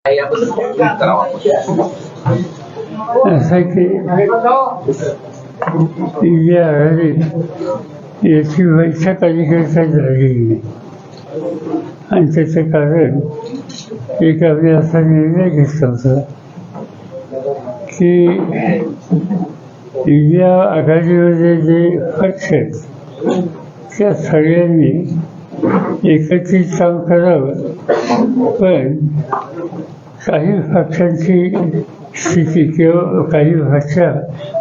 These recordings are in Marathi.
असं की या याची बैठक अलीकडच्या झालेली नाही आणि त्याचं कारण एक आम्ही असा निर्णय घेतला होता की इंडिया आघाडीमध्ये जे पक्ष आहेत त्या सगळ्यांनी एकत्रित काम करावं, पण काही पक्षांची स्थिती किंवा काही भाषा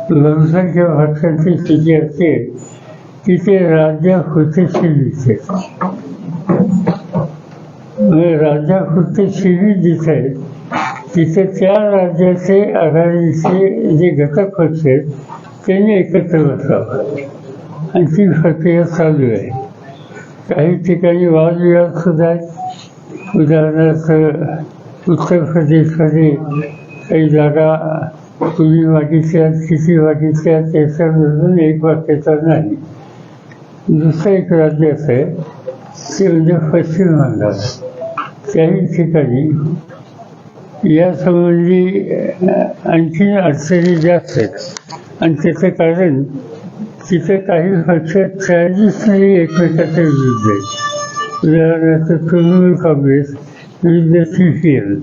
बहुसंख्य भाषांची स्थिती असते की ते राज्यापुरते सीमित आहेत. राज्यापुरते सीमित जिथे आहेत तिथे त्या राज्याचे आघाडीचे जे घटक पक्ष आहेत त्यांनी एकत्र बसावं आणि ती प्रक्रिया चालू आहे. काही ठिकाणी वादविवाद सुद्धा आहेत. उदाहरणार्थ उत्तर प्रदेशमध्ये काही जागा तुम्ही मागितल्या किती मागितल्या त्याच्यामधून एक वाक्यता नाही. दुसरं एक राज्य असं आहे ते म्हणजे पश्चिम बंगाल. त्याही ठिकाणी यासंबंधी आणखी अडचणी जास्त आहेत आणि त्याचं कारण तिथे काही पक्ष ट्रॅडिशनली एकमेकाच्या विरुद्ध आहेत. उदाहरणार्थ तृणमूल काँग्रेस विरुद्ध CPM,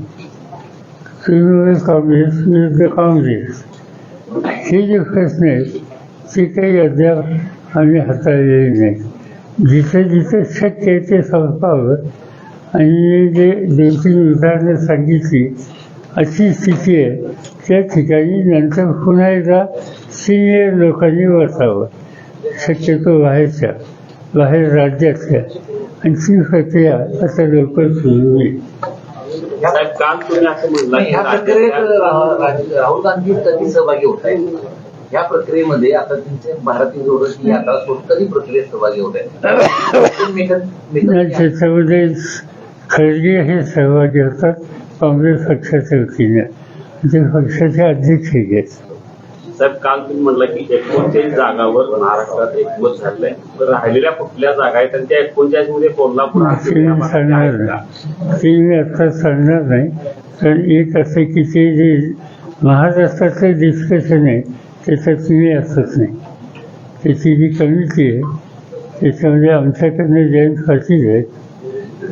तृणमूल काँग्रेस विरुद्ध काँग्रेस, हे जे प्रश्न आहेत ते काही अद्याप आम्ही हाताळलेले नाही. जिथे जिथे शक्य आहे ते संपावं आणि जे 2-3 उदाहरणं सांगितली अशी स्थिती आहे त्या ठिकाणी नंतर पुन्हा एकदा सिनियर लोकांनी बसावं, शक्यतो बाहेर राज्यातल्या, आणि ती प्रक्रिया आता लवकर सुरू होईल. ह्या प्रक्रियेत राहुल गांधी कधी सहभागी होत आहेत? या प्रक्रियेमध्ये आता त्यांचे भारतीय जोडणी यात्रा सोडून कधी प्रक्रियेत सहभागी होत आहेत? त्याच्यामध्ये खरगे हे सहभागी होतात काँग्रेस पक्षाच्या वतीने, ते पक्षाचे अध्यक्ष आहेत. साहेब, काल तुम्ही म्हटलं की 39 जागावर महाराष्ट्रात एकमत झालंय, तर राहिलेल्या कुठल्या जागा आहेत आणि त्या 39 मध्ये कोल्हापूर सांगणार नाही, ते मी आता सांगणार नाही. तर एक असं की ते जे महाराष्ट्राचं डिस्कशन आहे त्याच्यात मी असंच नाही. त्याची जी कमिटी आहे त्याच्यामध्ये आमच्याकडनं जयंत पाटील आहेत,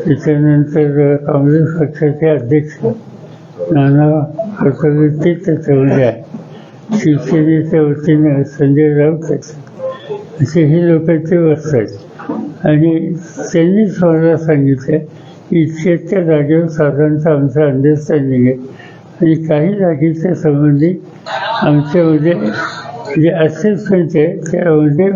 त्याच्यानंतर काँग्रेस पक्षाचे अध्यक्ष नाना पटोले ते त्याच्यामध्ये आहे, शिवसेनेच्या वतीनं संजय राऊत आहेत, असे हे लोक ते बसतात. आणि त्यांनीच मला सांगितलं की इतक्या जागेवर साधारणतः आमचं अंडरस्टँडिंग आहे आणि काही जागेच्या संबंधी आमच्यामध्ये जे असेसमेंट आहे त्यामध्ये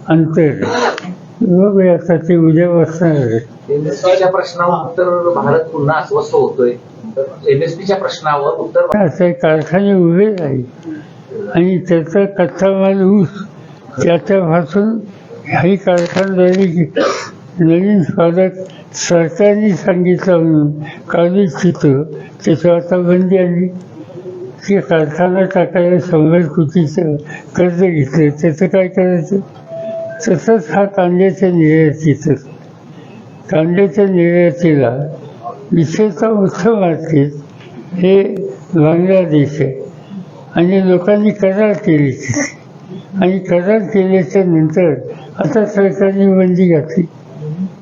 अंतर आहे. बघ आता ते उद्या बसणार आहे. एमएसपीच्या प्रश्नावर उत्तर भारत पुन्हा अस्वस्थ होतोय. एमएसपीच्या प्रश्नावर उत्तर असे कारखाने उभे राहील आणि त्याचा कच्चा माल ऊस त्याच्यापासून काही कारखानदारी नवीन स्पर्धक सरकारने सांगितलं म्हणून काढून चित्र त्याच्यावर आता बंदी आली की कारखाना टाकायला 100 कोटीचं कर्ज घेतलं, त्याचं काय करायचं? तसंच हा कांद्याच्या निर्यातीचं, कांद्याच्या निर्यातीला विशेषतः मोठं मार्केट हे बांगलादेश आहे आणि लोकांनी करार केली तिथे, आणि करार केल्याच्या नंतर आता सरकारने बंदी घातली,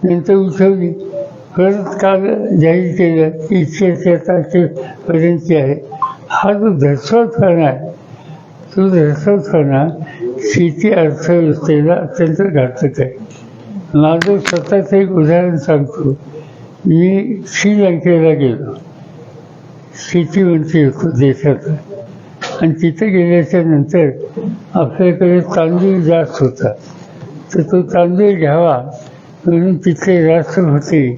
नंतर उठवली, परत काल जाहीर केलं की 100 तारखेपर्यंत आहे. हा जो धर्सवतपणा आहे तो धर्सवतपणा शेती अर्थव्यवस्थेला अत्यंत घातक आहे. माझं स्वतःचं एक उदाहरण सांगतो. मी श्रीलंकेला गेलो, शेतीमंत्री होतो देशाचा, आणि तिथे गेल्याच्या नंतर आपल्याकडे तांदूळ जास्त होता, तर तो तांदूळ घ्यावा म्हणून तिथले राष्ट्रपती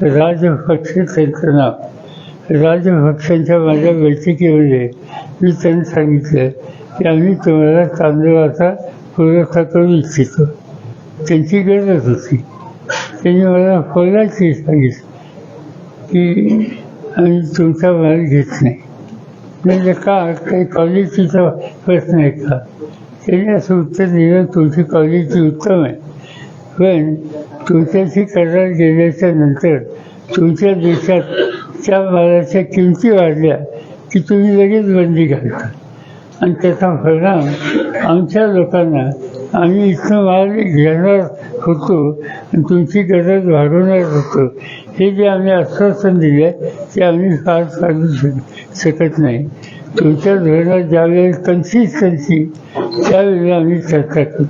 राजपक्षे त्यांचं नाव, राजपक्षांच्या माझ्या बैठकीमध्ये मी त्यांनी सांगितलं की आम्ही तुम्हाला तांदूळाचा पुरवठा करू इच्छितो. त्यांची गरज होती. त्यांनी मला बोलायची सांगितलं की आम्ही तुमचा माल घेत नाही. म्हणजे का, काही क्वालिटीचा प्रश्न आहे का? त्यांनी असं उत्तर दिलं, तुमची क्वालिटी उत्तम आहे, पण तुमच्याशी करार गेल्याच्या नंतर तुमच्या देशात त्या मालाच्या किमती वाढल्या की तुम्ही लगेच बंदी घालता आणि त्याचा परिणाम आमच्या लोकांना आम्ही इथं माल घेणार होतो आणि तुमची गरज भागवणार होतो हे जे आम्ही आश्वासन दिले ते आम्ही फार साधू शकत नाही. तुमच्या धोरणात ज्यावेळेस कन्सिस्टन्सी त्यावेळेला आम्ही चर्चा करू.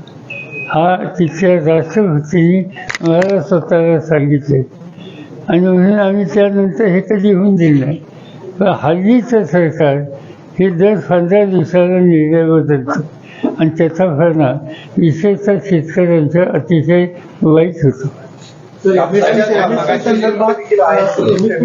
हा तिथल्या राष्ट्रपतींनी मला स्वतःला सांगितले आणि म्हणून आम्ही त्यानंतर हे कधी होऊन दिलं नाही. पण हल्लीचं सरकार हे दर 15 दिवसाला निर्णय बदलतं आणि त्याचा परिणाम विशेषतः शेतकऱ्यांचा अतिशय वाईट होतो. MSP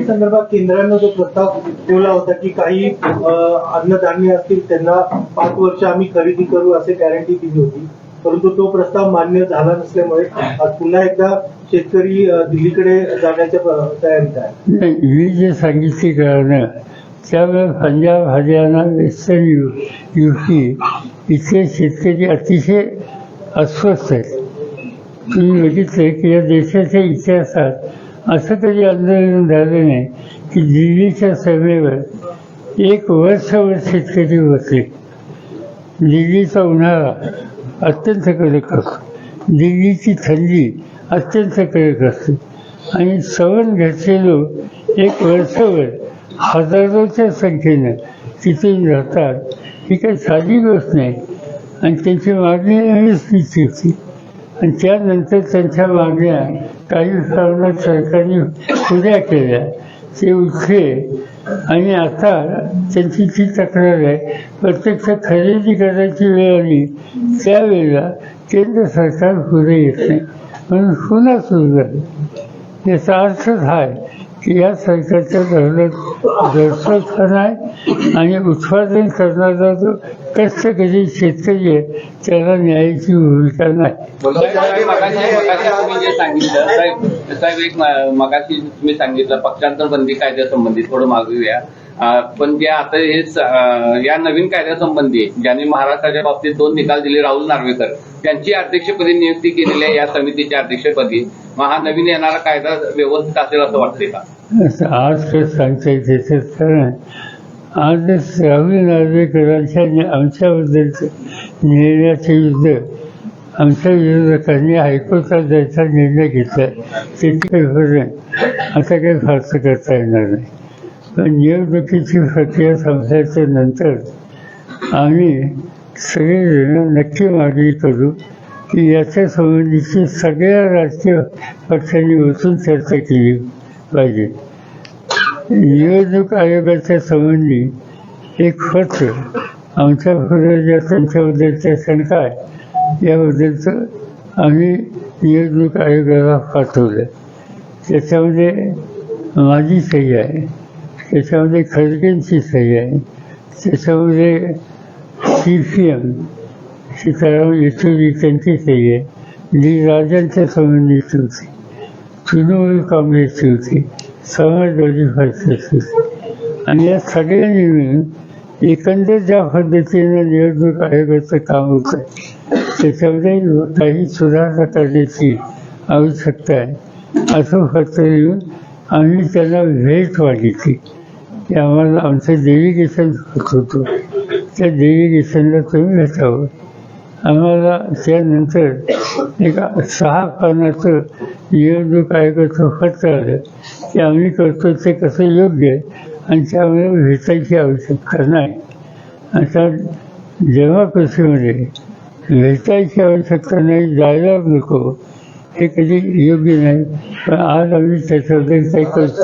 संदर्भात केंद्रानं जो प्रस्ताव ठेवला होता की काही अन्नधान्य असतील त्यांना 5 वर्ष आम्ही खरेदी करू असे गॅरंटी दिली होती, परंतु तो प्रस्ताव मान्य झाला नसल्यामुळे आज पुन्हा एकदा शेतकरी दिल्लीकडे जाण्याच्या तयारीत आहे. नाही, मी जे सांगितले कारण त्यामुळे पंजाब, हरियाणा, वेस्टर्न UP इथले शेतकरी अतिशय अस्वस्थ आहेत. तुम्ही बघितले की या देशाच्या इतिहासात असं कधी आंदोलन झालं नाही की दिल्लीच्या सभेवर 1 वर्षभर शेतकरी बसले. दिल्लीचा उन्हाळा अत्यंत कडक असतो, दिल्लीची थंडी अत्यंत कडक असते आणि सवण घेतलेलो 1 वर्षभर हजारोच्या संख्येनं तिथून राहतात. ही काही साधी गोष्ट नाही आणि त्यांची मागणी MSPची होती आणि त्यानंतर त्यांच्या मागण्या काही प्रमाणात सरकारने पुऱ्या केल्या, ते उठले आणि आता त्यांची जी तक्रार आहे प्रत्यक्ष खरेदी करायची वेळ आली त्यावेळेला केंद्र सरकार पुढे येत नाही म्हणून पुन्हा सुरू झालं. याचा अर्थच हा आहे की या सरकारच्या धोरणात दर्शकपणा आहे आणि उत्पादन करणारा जो कष्टकरी शेतकरी आहे त्याला न्यायाची भूमिका नाही. तुम्ही जे सांगितलं साहेब एक मगाशी तुम्ही सांगितलं पक्षांतर बंदी कायद्यासंबंधी थोडं मागूया. पण जे आता हे या नवीन कायद्यासंबंधी ज्यांनी महाराष्ट्राच्या बाबतीत 2 निकाल दिले, राहुल नार्वेकर त्यांची अध्यक्षपदी नियुक्ती केलेली आहे या समितीच्या अध्यक्षपदी. मग हा नवीन येणारा कायदा व्यवस्थित असेल असं वाटते का? आज कसं सांगता येते कारण आजच राहुल नार्वेकरांच्या आमच्याबद्दलचं निर्णयाचे युद्ध आमच्या विरोधकांनी हायकोर्टात जायचा निर्णय घेतला त्याची काही फरक आता काही फारसं करता येणार नाही. पण निवडणुकीची प्रक्रिया संपल्याच्या नंतर आम्ही सगळेजण नक्की मागणी करू की याच्या संबंधीची सगळ्या राजकीय पक्षांनी बसून चर्चा केली पाहिजे. निवडणूक आयोगाच्या संबंधी एक पत्र आमच्या पुढे ज्या त्यांच्याबद्दलच्या शंका आहे याबद्दलचं आम्ही निवडणूक आयोगाला पाठवलं. त्याच्यामध्ये माझी सही आहे, त्याच्यामध्ये खडगेंची सही आहे, त्याच्यामध्ये CPM सीताराम येचुरी त्यांची सही आहे, डी राजांच्या संबंधीची होती, तृणमूल काँग्रेसची होती, समाजवादी पार्टीची होती आणि या सगळ्यांनी मिळून एकंदर ज्या पद्धतीनं निवडणूक आयोगाचं काम होतं त्याच्यामध्ये काही सुधारणा करण्याची आवश्यकता आहे असं पत्र लिहून आम्ही त्यांना भेट मागितली की आम्हाला आमचं डेलिगेशन होत होतं त्या डेलिगेशनला तुम्ही भेटावं. आम्हाला त्यानंतर एक 6 पानाचं निवडणूक आयोगाचं पत्र आलं की आम्ही करतो ते कसं योग्य आहे आणि त्यामुळे भेटायची आवश्यकता नाही. आता डेमोक्रेसीमध्ये भेटायची आवश्यकता नाही, जायला नको हे कधी योग्य नाही. पण आज आम्ही त्याच्याबद्दल काही करतो.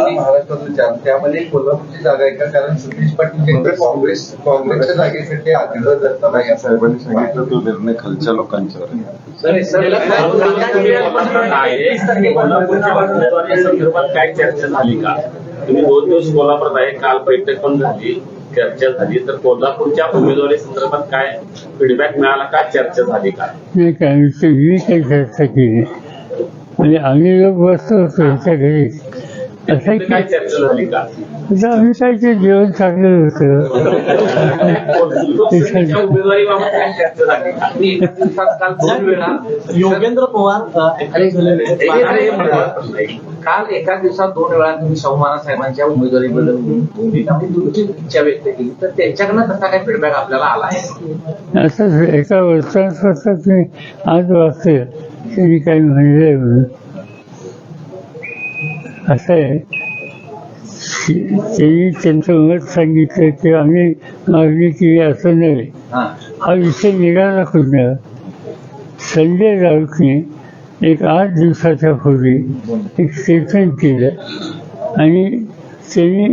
महाराष्ट्रातलं त्यामध्ये कोल्हापूरची जागा आहे का? कारण सतीश पाटील काँग्रेसच्या जागेसाठी आग्रह करताना या साहेबांनी सांगितलं तो निर्णय खालच्या लोकांच्यावर संदर्भात काय चर्चा झाली का? तुम्ही 2 दिवस कोल्हापूरात आहे, काल बैठक पण झाली, चर्चा झाली, तर कोल्हापूरच्या उमेदवारी संदर्भात काय फीडबॅक मिळाला का? चर्चा झाली का? नाही काय मी काही चर्चा केली म्हणजे आम्ही लोक बसतो होतो ह्याच्या घरी असं तिथे काय चर्चा झाली का? आता आम्ही काय ते जेवण चांगलं होतं. त्याच्या उमेदवारीबाबत काय चर्चा झाली का? आणि एका दिवसात काल 2 वेळा योगेंद्र पवार अरे, काल एका दिवसात 2 वेळा तुम्ही शाहू साहेबांच्या उमेदवारीबद्दल भूमिका म्हणजे तुमची इच्छा व्यक्त केली, तर त्यांच्याकडनं कसा काय फीडबॅक आपल्याला आला आहे? असं एका वर्तमानपत्रात मी आज वाचते त्यांनी काही म्हणलंय म्हणून. असं आहे त्यांनी त्यांचं मत सांगितलं की आम्ही मागणी केली असं नव्हे. हा. हा विषय निघाला कुठं? संजय राऊतने एक 8 दिवसाच्या पूर्वी एक स्टेटमेंट केलं आणि त्यांनी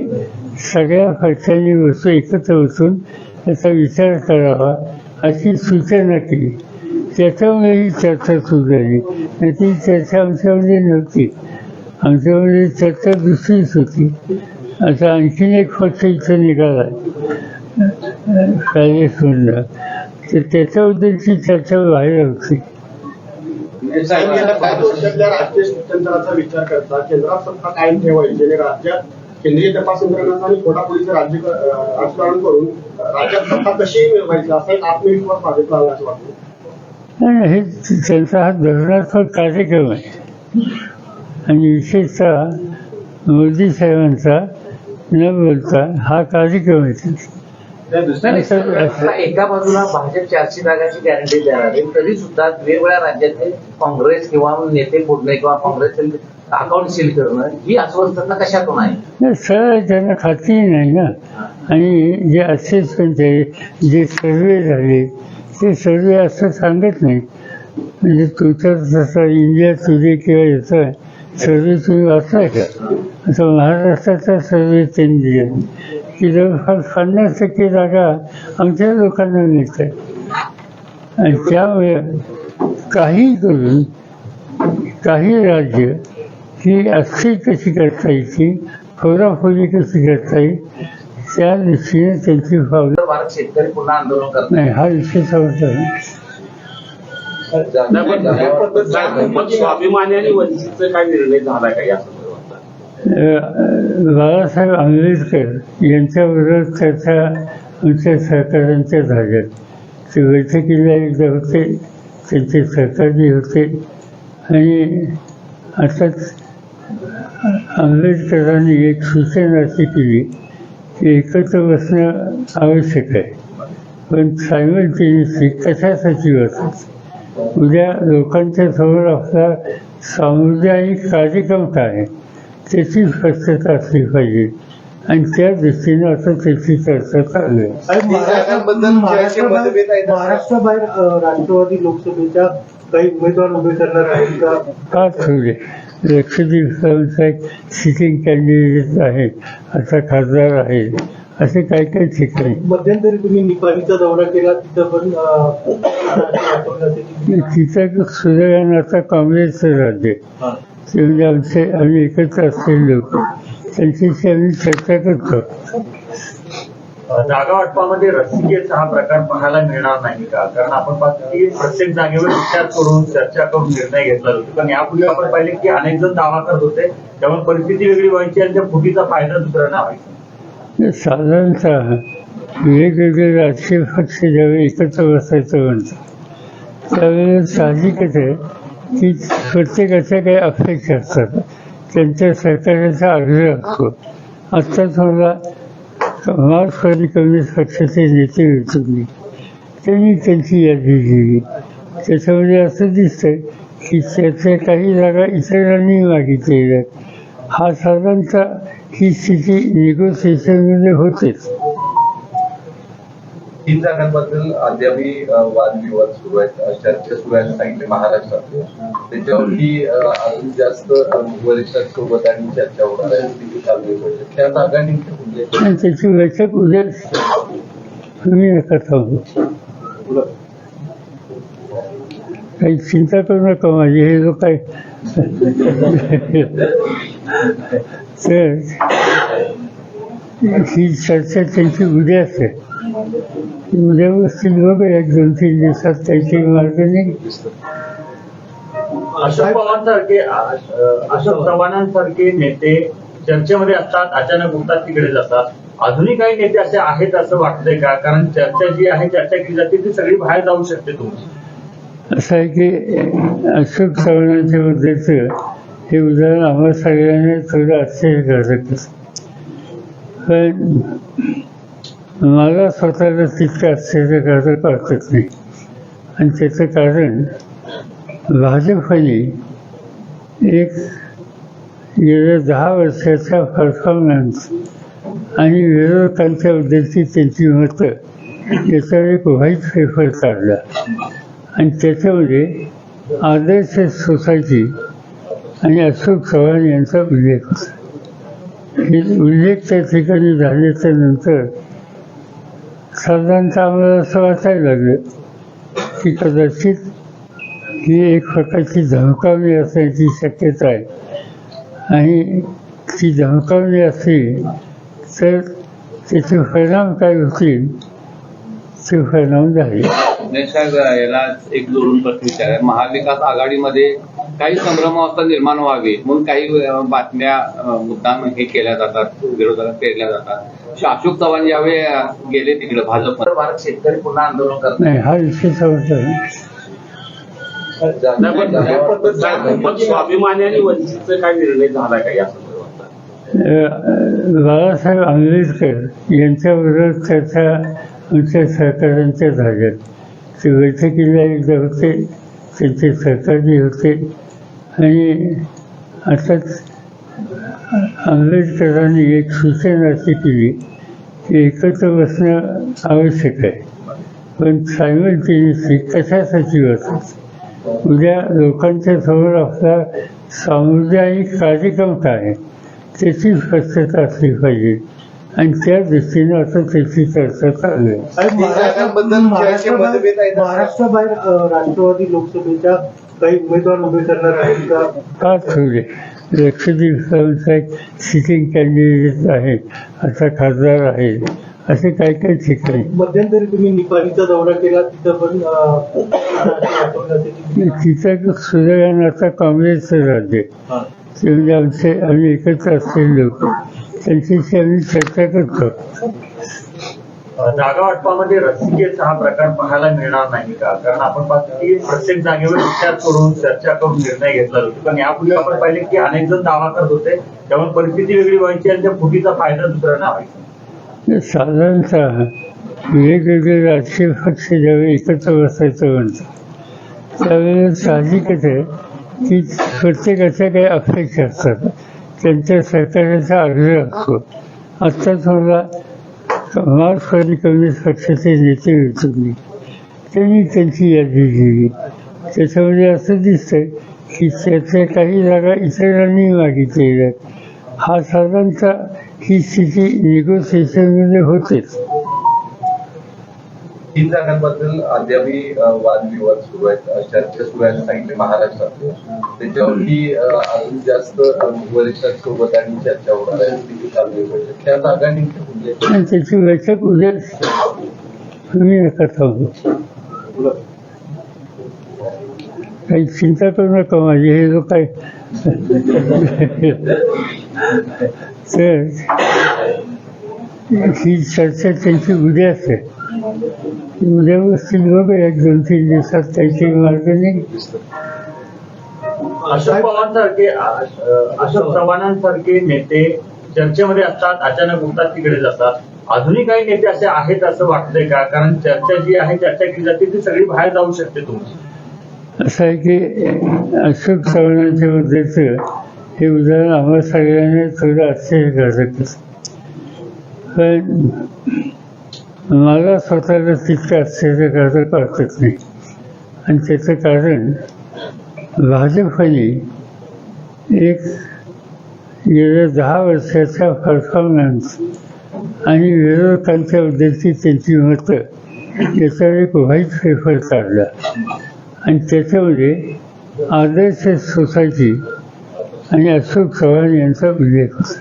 सगळ्या पक्षांनी एकत्र बसून त्याचा विचार करावा अशी सूचना केली. त्याच्यामुळे ही चर्चा सुरू झाली. आणि ती चर्चा आमच्यामध्ये नव्हती. आमच्यामध्ये चर्चा दुसरीच होती. आता आणखीन एक पक्ष इथं निघाला काँग्रेसमधला, तर त्याच्याबद्दलची चर्चा बाहेर होती. साहेब, गेल्या 5 वर्षातल्या राजकीय स्थित्यंतराचा विचार करता केंद्रात सत्ता कायम ठेवायची आणि राज्यात केंद्रीय तपास यंत्रणाचं आणि फोडाफोडीचं राजकारण करून राज्यात सत्ता कशी मिळवायची असा एक आत्मविश्वास बाधितला आला असं वाटतं. नाही, हे त्यांचा हा धोरणात्मक कार्यक्रम आहे आणि विशेषतः मोदी साहेबांचा न बोलता हा कार्यक्रम आहे. एका बाजूला भाजप 400 जागांची गॅरंटी देणार आहे, तरी सुद्धा वेगवेगळ्या राज्यातले काँग्रेस किंवा नेते फोडणे किंवा काँग्रेस अकाउंट सील करणं ही अस्वस्थता कशातून आहे? सरळ त्यांना खात्री नाही ना. आणि जे असेसमेंट आहे, जे सर्वे झाले ते सर्वे असं सांगत नाही. म्हणजे तुमचा जसा इंडिया टुडे किंवा याचा सर्वे तुम्ही वाचलाय का? आता महाराष्ट्राचा सर्वे त्यांनी दिला की जवळपास 50% जागा आमच्या लोकांना मिळतात. आणि त्यामुळे काही करून काही राज्य ही अस्थि कशी करता येईल, फोडाफोडी कशी करता येईल, त्या दृष्टीने त्यांची पावलं. भारत शेतकरी पुन्हा आंदोलन करत नाही, हा विषय समजला ना. मग स्वाभिमानी आणि वंचितचा काय निर्णय झाला का या संदर्भात? बाळासाहेब आंबेडकर यांच्याबरोबर चर्चा आमच्या सहकाऱ्यांच्या झाल्या. ते बैठकीला एकदा होते, त्यांचे सहकारी होते आणि असंच आंबेडकरांनी एक सूचना अशी केली की एकत्र बसणं आवश्यक आहे, पण सायमल्टेनियसली कशासाठी बसायचं? उद्या लोकांच्या समोर आपला सामुदायिक कार्यक्रम काय आहे त्याची स्पष्टता असली पाहिजे आणि त्या दृष्टीनं आता त्याची चर्चा चालू आहे. महाराष्ट्राबाहेर राष्ट्रवादी लोकसभेच्या काही उमेदवार उभे करणार आहेत का? का थोडे लक्षद्वीप एक सिटिंग कॅन्डिडेट आहे, आता खासदार आहे, असे काही काही ठिकाणी. मध्यंतरी तुम्ही निपाणीचा दौरा केला, तिथं पण तिथं सुदैवानं आता काँग्रेसचं राज्य ते म्हणजे आम्ही एकत्र असलेले लोक त्यांच्याशी आम्ही चर्चा करतो. जागा वाटपामध्ये रस्सीकेचा हा प्रकार पाहायला मिळणार नाही का? कारण आपण पाहतो की प्रत्येक जागेवर विचार करून चर्चा करून निर्णय घेतला जातो. पण यापूर्वी आपण पाहिले की अनेक जण दावा करत होते, त्यामुळे परिस्थिती वेगळी व्हायची आणि त्या फुटीचा फायदा दुसऱ्यांना व्हायचा. साधारणतः वेगवेगळे राजकीय पक्ष ज्यावेळी एकत्र बसायचं म्हणतात त्यावेळेस साहजिकच आहे की प्रत्येकाच्या काही अपेक्षा असतात, त्यांच्या सहकार्याचा आग्रह असतो. आत्ताच मला मार्क्सवादी कम्युनिस्ट पक्षाचे नेते भेटून त्यांनी त्यांची यादी दिली. त्याच्यामध्ये असं दिसतंय की त्याच्या काही जागा इतरांनी मागितलेल्या आहेत. हा साधारणतः ही स्थिती निगोसिएशनमध्ये होतेच. 3 जागांबद्दल अद्यापही वादविवाद सुरू आहेत, चर्चा सुरू आहे सांगितले महाराष्ट्रात. त्याच्यावरती अजून जास्त वरिष्ठांसोबत आणि चर्चा होणार आहे, तिथे चालू आहे. त्या जागा नेमक्या त्याची बैठक उद्या तुम्ही नका थांबू. काही चिंता करू नका माझी, हे लोक काय तर ही चर्चा त्यांची उद्या असते. उद्या बसतील बघा 1-2-3 दिवसात काहीतरी मार्ग नाही. अशोक चव्हाणांसारखे नेते चर्चेमध्ये असतात, अचानक उठतात तिकडे जातात. अजूनही काही नेते असे आहेत असं वाटतंय का? कारण चर्चा जी आहे, चर्चा केली जाते ती सगळी बाहेर जाऊ शकते तुमची. असं आहे की अशोक चव्हाणांच्या बद्दलचं हे उदाहरण आम्हाला सगळ्यांना थोडं आश्चर्यकारक असतं. पण मला स्वतःला तितकं आश्चर्यकारक वाटत नाही. आणि त्याचं कारण भाजपने एक गेल्या 10 वर्षाचा परफॉर्मन्स आणि विरोधकांच्या बद्दलची त्यांची मतं याच्यावर एक वाईट फेरफार काढला. आणि त्याच्यामध्ये आदर्श सोसायटी आणि अशोक चव्हाण यांचा उल्लेख होता. हे उल्लेख त्या ठिकाणी झाल्याच्या नंतर साधारणतः आम्हाला असं वाटायला लागलं की कदाचित ही एक प्रकारची धमकावणी असण्याची शक्यता आहे. आणि ती धमकावणी असली तर त्याचे परिणाम काय होतील ते परिणाम झाले. साहेब, याला एक जोडून प्रश्न विचार आहे. महाविकास आघाडीमध्ये काही संभ्रमावस्था निर्माण व्हावी म्हणून काही बातम्या मुद्दाम हे केल्या जातात, विरोधाला पेरल्या जातात. अशोक चव्हाण यावेळी गेले तिकडे भाजप. भारत शेतकरी पुन्हा आंदोलन करतात. नाही, हा विषय समजला. मग स्वाभिमानी आणि वंचितचा काय निर्णय झाला का या संदर्भात? बाळासाहेब आंबेडकर यांच्याबरोबर चर्चा आमच्या सहकाऱ्यांच्या झाल्या. ते बैठकीला एकदा होते, त्यांचे सहकारी होते. आणि आताच आंबेडकरांनी एक सूचना अशी केली की एकत्र बसणं आवश्यक आहे, पण सायमल्टेनियसली कशासाठी बसायचं? उद्या लोकांच्या समोर आपला सामुदायिक कार्यक्रम काय आहे त्याची स्पष्टता असली पाहिजे. आणि त्या दृष्टीनं आता त्याची चर्चा चालू आहे. महाराष्ट्राबाहेर राष्ट्रवादी लोकसभेच्या काही उमेदवार उभे करणार आहेत का? का ठेवले? लक्षद्वीपचा एक सिटिंग कॅन्डिडेट आहे, आता खासदार आहे, असे काही काही ठिकाणी. मध्यंतरी तुम्ही निपाणीचा दौरा केला, तिथं पण तिथं सुदैवानं आता काँग्रेसचं राज्य, ते म्हणजे आम्ही एकत्र असलेले लोक, त्यांच्याशी आम्ही चर्चा करतो. जागा वाटपामध्ये रस्सीकेस हा प्रकार पाहायला मिळणार नाही का? कारण आपण पाहतो की प्रत्येक जागेवर विचार करून चर्चा करून निर्णय घेतला जातो. पण यापूर्वी आपण पाहिले की अनेक जण दावा करत होते, त्यामुळे परिस्थिती वेगळी व्हायची आणि त्या फुटीचा फायदा दुसऱ्यांना व्हायचा. साधारणतः वेगवेगळे राजकीय पक्ष ज्यावेळी एकत्र बसायचं म्हणतात त्यावेळेस साहजिकच आहे की प्रत्येकाच्या काही अपेक्षा असतात, त्यांच्या सहकार्याचा आग्रह असतो. आत्ताच मला मार्क्सवादी कम्युनिस्ट पक्षाचे नेते भेटले, त्यांनी त्यांची यादी दिली. त्याच्यामध्ये असं दिसतंय की त्याच्या काही जागा इतरांनी मागितलेल्या आहेत. हा साधारणतः ही स्थिती निगोसिएशनमध्ये होतेच. 3 जागांबद्दल अद्यापही वादविवाद सुरू आहेत, चर्चा सुरू आहे सांगितले महाराष्ट्रात. त्याच्यावरती अजून जास्त वरिष्ठांसोबत आणि चर्चा होणार आहे, त्या जागा आणि त्याची बैठक उद्या तुम्ही नका थांबू. काही चिंता करू नका माझी, हे जो काय तर ही चर्चा त्यांची उद्या असेल. उद्या बसतील बघा, 1-2-3 दिवसात काहीतरी मार्ग नाही. अशोक चव्हाणांसारखे नेते चर्चेमध्ये असतात, अचानक उठतात तिकडे जातात. अजूनही काही नेते असे आहेत असं वाटतंय का? कारण चर्चा जी आहे, चर्चा केली जाते ती सगळी बाहेर जाऊ शकते तुमची. असं आहे की अशोक चव्हाणांच्या बद्दलचं हे उदाहरण आम्हाला सगळ्यांना थोडं आश्चर्यकारक असतं. पण मला स्वतःला तितकं आश्चर्यकारक वाटत नाही. आणि त्याचं कारण भाजपने एक गेल्या 10 वर्षाचा परफॉर्मन्स आणि विरोधकांच्या बद्दलची त्यांची मतं याच्यावर एक वाईट फेरफार काढला. आणि त्याच्यामध्ये आदर्श सोसायटी आणि अशोक चव्हाण यांचा उल्लेख होता.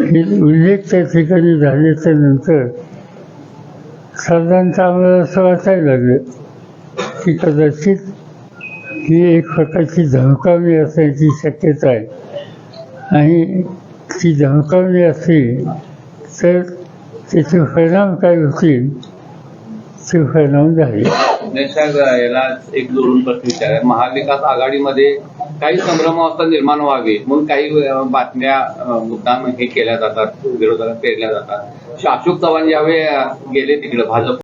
हे उल्लेख त्या ठिकाणी झाल्याच्या नंतर साधारणतः आम्हाला असं वाटायला लागलं की कदाचित ही एक प्रकारची धमकावणी असण्याची शक्यता आहे. आणि ती धमकावणी असतील तर त्याचे परिणाम काय होतील ते परिणाम झाले. साहेब, याला एक जोडून प्रश्न विचार आहे. महाविकास आघाडीमध्ये काही संभ्रमावस्था निर्माण व्हावी म्हणून काही बातम्या मुद्दाम हे केल्या जातात, विरोधाला पेरल्या जातात. अशोक चव्हाण यावेळी गेले तिकडे भाजप